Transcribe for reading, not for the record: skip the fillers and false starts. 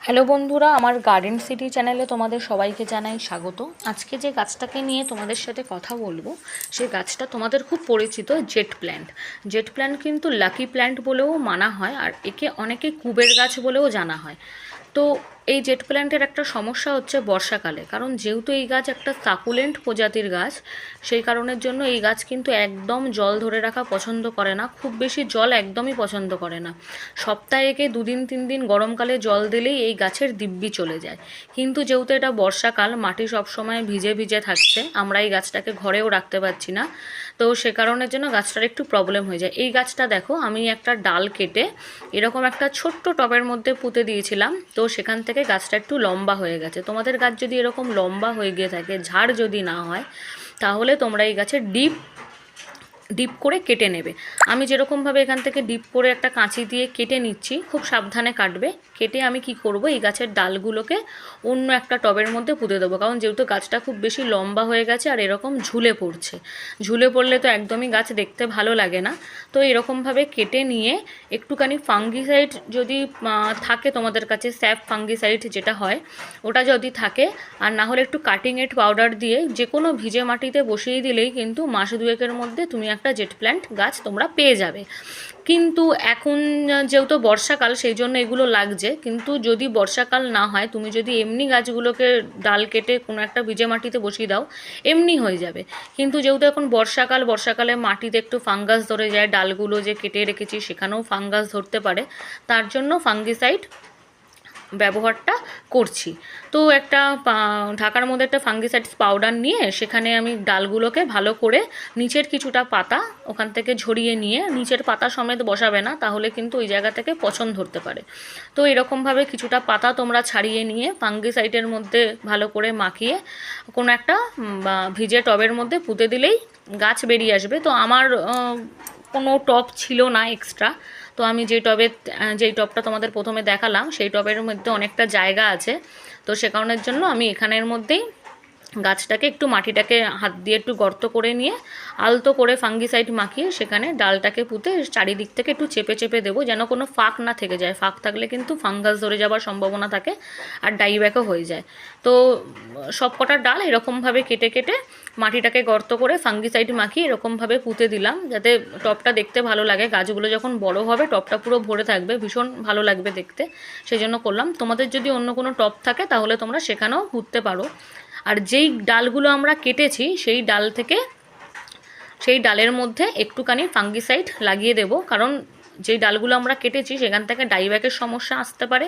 Hello বন্ধুরা, আমার garden city চ্যানেলে তোমাদের সবাইকে জানাই স্বাগত। আজকে যে গাছটাকে নিয়ে তোমাদের সাথে কথা বলবো, সেই গাছটা তোমাদের খুব পরিচিত, জেট প্ল্যান্ট। জেট প্ল্যান্ট কিন্তু লাকি প্ল্যান্ট বলেও মানা হয়, আর একে অনেকে কুবের গাছ বলেও জানা হয়। তো এই জেট প্ল্যান্টের একটা সমস্যা হচ্ছে বর্ষাকালে, কারণ যেহেতু এই গাছ একটা সাকুলেন্ট প্রজাতির গাছ, সেই কারণের জন্য এই গাছ কিন্তু একদম জল ধরে রাখা পছন্দ করে না, খুব বেশি জল একদমই পছন্দ করে না। সপ্তাহে একে 2-3 দিন গরমকালে জল দিলেই এই গাছের দিব্যি চলে যায়। কিন্তু যেহেতু এটা বর্ষাকাল, মাটি সবসময় ভিজে ভিজে থাকছে, আমরা এই গাছটাকে ঘরেও রাখতে পারছি না, তো সে কারণের জন্য গাছটার একটু প্রবলেম হয়ে যায়। এই গাছটা দেখো, আমি একটা ডাল কেটে এরকম একটা ছোট্ট টবের মধ্যে পুঁতে দিয়েছিলাম, তো সেখান থেকে গাছটা একটু লম্বা হয়ে গেছে। তোমাদের গাছ যদি এরকম লম্বা হয়ে গিয়ে থাকে, ঝাড় যদি না হয়, তাহলে তোমরা এই গাছের ডিপ ডিপ করে কেটে নেবে। আমি যেরকমভাবে এখান থেকে ডিপ করে একটা কাঁচি দিয়ে কেটে নিচ্ছি, খুব সাবধানে কাটবে। কেটে আমি কি করব, এই গাছের ডালগুলোকে অন্য একটা টবের মধ্যে পুঁতে দেবো, কারণ যেহেতু গাছটা খুব বেশি লম্বা হয়ে গেছে আর এরকম ঝুলে পড়ছে। ঝুলে পড়লে তো একদমই গাছ দেখতে ভালো লাগে না। তো এরকমভাবে কেটে নিয়ে একটুখানি ফাঙ্গিসাইড যদি থাকে তোমাদের কাছে, স্যাপ ফাঙ্গিসাইড যেটা হয়, ওটা যদি থাকে, আর না হলে একটু কাটিং এড পাউডার দিয়ে যে কোনো ভিজে মাটিতে বসিয়ে দিলেই কিন্তু মাস দুয়েকের মধ্যে তুমি একটা জেট প্ল্যান্ট গাছ তোমরা পেয়ে যাবে। কিন্তু এখন যেহেতু বর্ষাকাল, সেই জন্য এগুলো লাগছে। কিন্তু যদি বর্ষাকাল না হয়, তুমি যদি এমনি গাছগুলোকে ডাল কেটে কোনো একটা ভিজে মাটিতে বসিয়ে দাও, এমনি হয়ে যাবে। কিন্তু যেহেতু এখন বর্ষাকাল, বর্ষাকালে মাটিতে একটু ফাঙ্গাস ধরে যায়, ডালগুলো যে কেটে রেখেছি সেখানেও ফাঙ্গাস ধরতে পারে, তার জন্য ফাঙ্গিসাইড ব্যবহারটা করছি। তো একটা ঢাকার মধ্যে একটা ফাঙ্গিসাইড পাউডার নিয়ে সেখানে আমি ডালগুলোকে ভালো করে নিচের কিছুটা পাতা ওখান থেকে ঝরিয়ে নিয়ে, নিচের পাতা সমেত বসাবে না, তাহলে কিন্তু ওই জায়গা থেকে পচন ধরতে পারে। তো এরকমভাবে কিছুটা পাতা তোমরা ছাড়িয়ে নিয়ে ফাঙ্গিসাইডের মধ্যে ভালো করে মাখিয়ে কোনো একটা ভিজে টবের মধ্যে পুঁতে দিলেই গাছ বেরিয়ে আসবে। তো আমার কোনো টব ছিল না এক্সট্রা, তো আমি যেই টবটা তোমাদের প্রথমে দেখালাম, সেই টবের মধ্যে অনেকটা জায়গা আছে, তো সে কারণের জন্য আমি এখানের মধ্যেই গাছটাকে একটু মাটিটাকে হাত দিয়ে একটু গর্ত করে নিয়ে আলতো করে ফাঙ্গিসাইড মাখিয়ে সেখানে ডালটাকে পুঁতে চারিদিক থেকে একটু চেপে চেপে দেবো, যেন কোনো ফাঁক না থেকে যায়। ফাঁক থাকলে কিন্তু ফাঙ্গাস ধরে যাওয়ার সম্ভাবনা থাকে আর ডাইব্যাকও হয়ে যায়। তো সব কটা ডাল এরকমভাবে কেটে কেটে মাটিটাকে গর্ত করে ফাঙ্গিসাইড মাখিয়ে এরকমভাবে পুঁতে দিলাম, যাতে টবটা দেখতে ভালো লাগে। গাছগুলো যখন বড় হবে টবটা পুরো ভরে থাকবে, ভীষণ ভালো লাগবে দেখতে, সেই জন্য করলাম। তোমাদের যদি অন্য কোনো টব থাকে তাহলে তোমরা সেখানেও পুঁততে পারো। আর যেই ডালগুলো আমরা কেটেছি সেই ডালের মধ্যে একটুখানি ফাঙ্গিসাইড লাগিয়ে দেব, কারণ যেই ডালগুলো আমরা কেটেছি সেখান থেকে ডাইব্যাকের সমস্যা আসতে পারে।